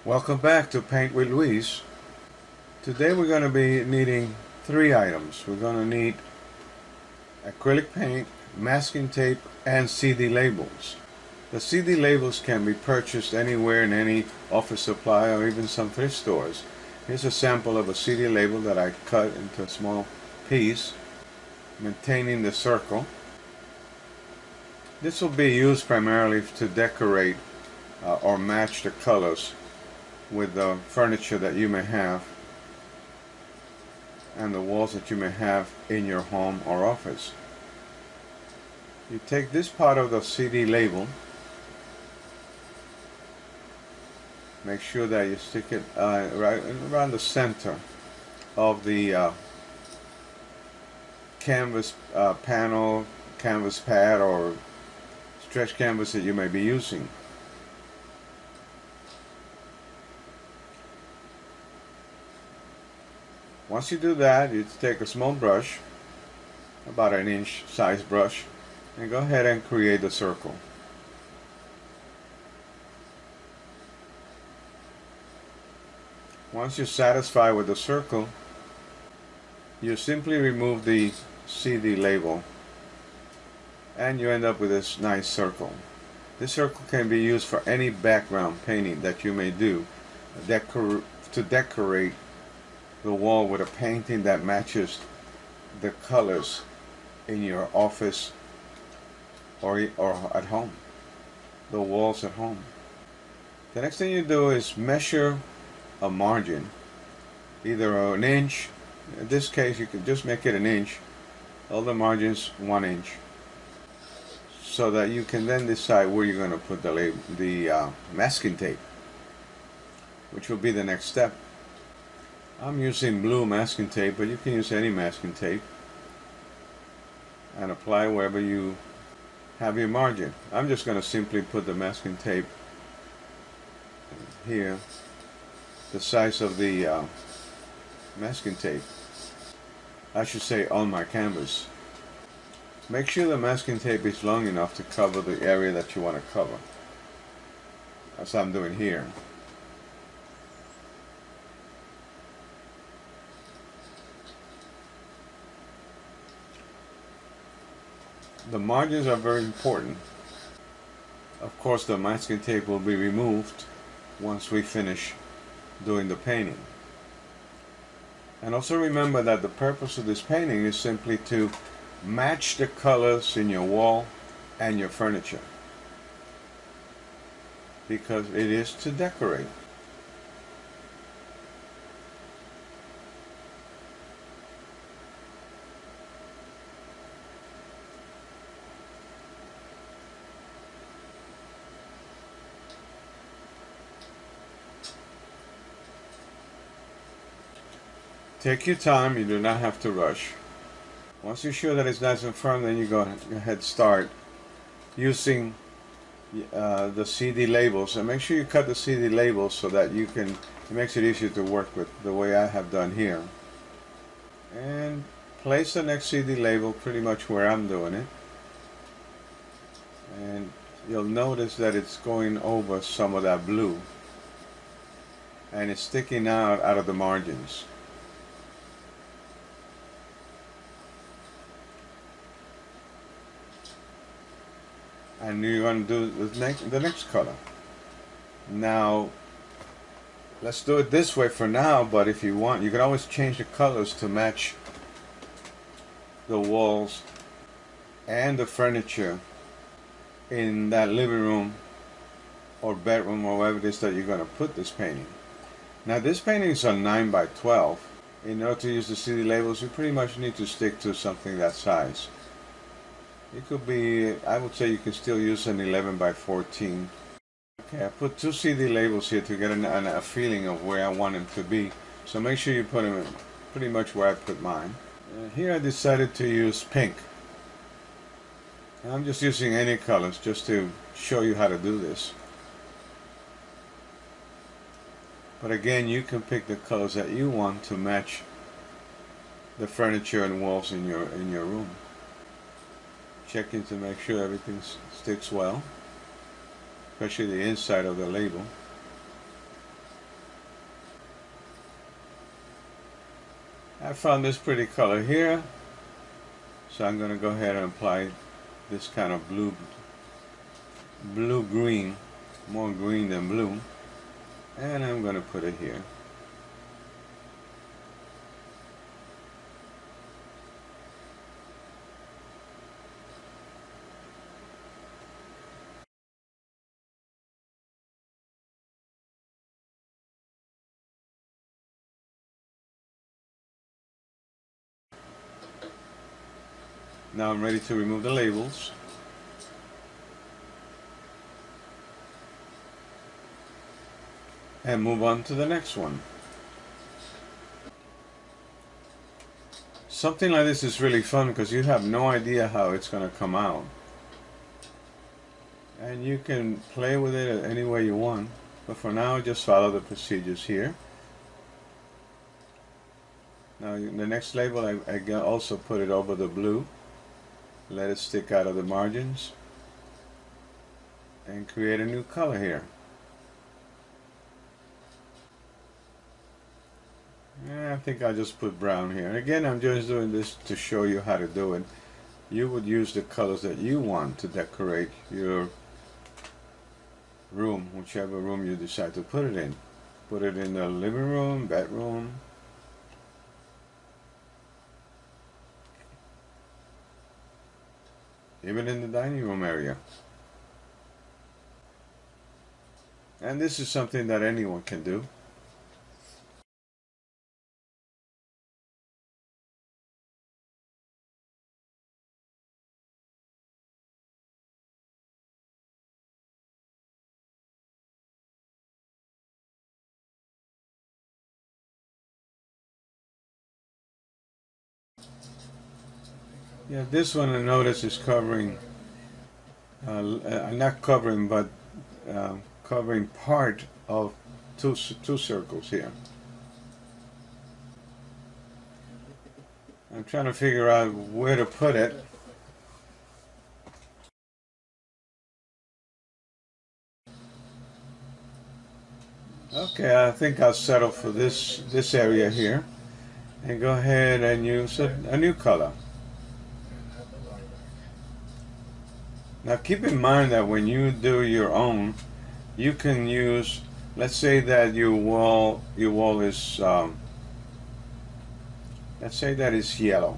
Welcome back to Paint with Luis. Today we're going to be needing three items. We're going to need acrylic paint, masking tape, and CD labels. The CD labels can be purchased anywhere in any office supply or even some thrift stores. Here's a sample of a CD label that I cut into a small piece, maintaining the circle. This will be used primarily to decorate or match the colors with the furniture that you may have and the walls that you may have in your home or office. You take this part of the CD label, make sure that you stick it right around the center of the canvas panel, canvas pad, or stretch canvas that you may be using. Once you do that, you take a small brush, about an inch size brush, and go ahead and create a circle. Once you're satisfied with the circle, you simply remove the CD label and you end up with this nice circle. This circle can be used for any background painting that you may do to decorate the wall with a painting that matches the colors in your office or at home, the walls at home. The next thing you do is measure a margin, either an inch. In this case you can just make it an inch, all the margins 1 inch, so that you can then decide where you're going to put the masking tape, which will be the next step. I'm using blue masking tape, but you can use any masking tape and apply wherever you have your margin. I'm just going to simply put the masking tape here, the size of the masking tape, I should say, on my canvas. Make sure the masking tape is long enough to cover the area that you want to cover, as I'm doing here. The margins are very important. Of course, the masking tape will be removed once we finish doing the painting. And also remember that the purpose of this painting is simply to match the colors in your wall and your furniture, because it is to decorate. Take your time, you do not have to rush. Once you're sure that it's nice and firm, then you go ahead, start using the CD labels, and make sure you cut the CD labels so that you can, it makes it easier to work with, the way I have done here. And place the next CD label pretty much where I'm doing it, and you'll notice that it's going over some of that blue and it's sticking out of the margins. And you're going to do the next color. Now let's do it this way for now, but if you want, you can always change the colors to match the walls and the furniture in that living room or bedroom or wherever it is that you're going to put this painting. Now this painting is on 9 by 12. In order to use the CD labels, you pretty much need to stick to something that size. It could be, I would say you can still use an 11 by 14. Okay, I put 2 CD labels here to get a feeling of where I want them to be. So make sure you put them in pretty much where I put mine. Here I decided to use pink. And I'm just using any colors just to show you how to do this. But again, you can pick the colors that you want to match the furniture and walls in your room. Checking to make sure everything sticks well, especially the inside of the label. I found this pretty color here, so I'm going to go ahead and apply this kind of blue green, more green than blue, and I'm going to put it here. Now I'm ready to remove the labels. And move on to the next one. Something like this is really fun because you have no idea how it's going to come out. And you can play with it any way you want. But for now, just follow the procedures here. Now the next label, I also put it over the blue. Let it stick out of the margins. And create a new color here. I think I'll just put brown here. And again, I'm just doing this to show you how to do it. You would use the colors that you want to decorate your room, whichever room you decide to put it in. Put it in the living room, bedroom. Even in the dining room area. And this is something that anyone can do. Yeah, this one I notice is covering, not covering, but covering part of two circles here. I'm trying to figure out where to put it. Okay, I think I'll settle for this area here and go ahead and use a new color. Now keep in mind that when you do your own, you can use, let's say that your wall is, let's say that is yellow.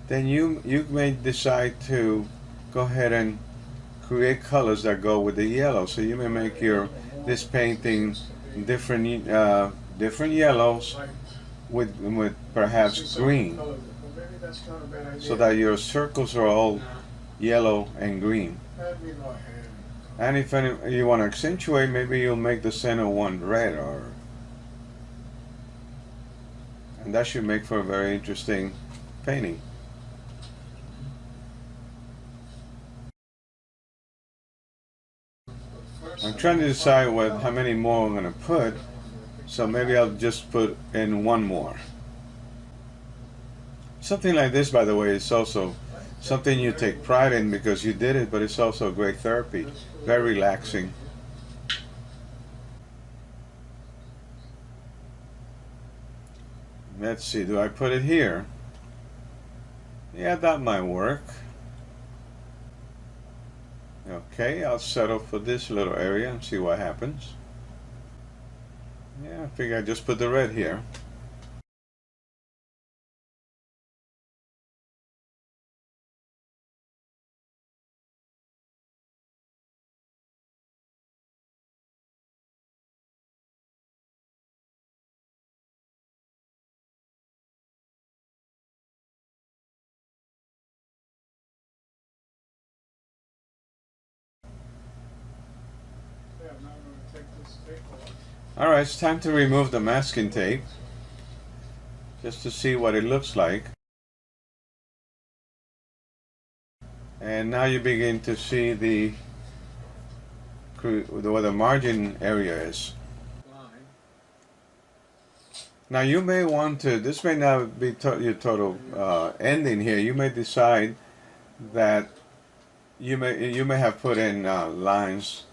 Then you may decide to go ahead and create colors that go with the yellow. So you may make this painting different different yellows with perhaps green, so that your circles are all yellow and green. And if you want to accentuate, maybe you'll make the center one red, and that should make for a very interesting painting. I'm trying to decide how many more I'm going to put, so maybe I'll just put in one more. Something like this, by the way, is also something you take pride in because you did it, but it's also great therapy, very relaxing. Let's see, do I put it here? Yeah, that might work. Okay, I'll settle for this little area and see what happens. Yeah, I figure I just put the red here. Alright, it's time to remove the masking tape just to see what it looks like. And now you begin to see where the margin area is. Now you may want to, this may not be your total ending here. You may decide that you may have put in lines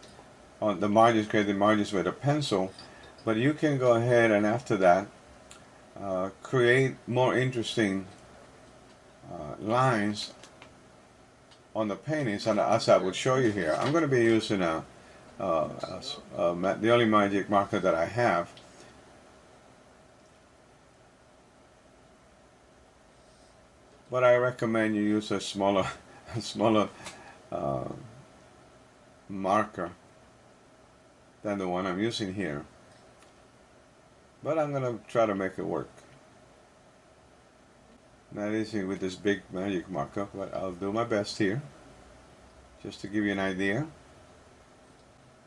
on the margins, create the margins with a pencil, but you can go ahead and after that create more interesting lines on the paintings, and as I would show you here, I'm going to be using the only magic marker that I have. But I recommend you use a smaller, marker than the one I'm using here. But I'm gonna try to make it work. Not easy with this big magic marker, but I'll do my best here, just to give you an idea.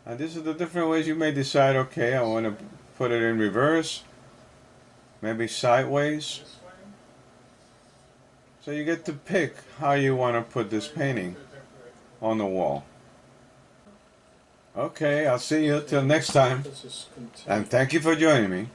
And these are the different ways you may decide, okay, I want to put it in reverse, maybe sideways. So you get to pick how you want to put this painting on the wall. Okay, I'll see you till next time. And thank you for joining me.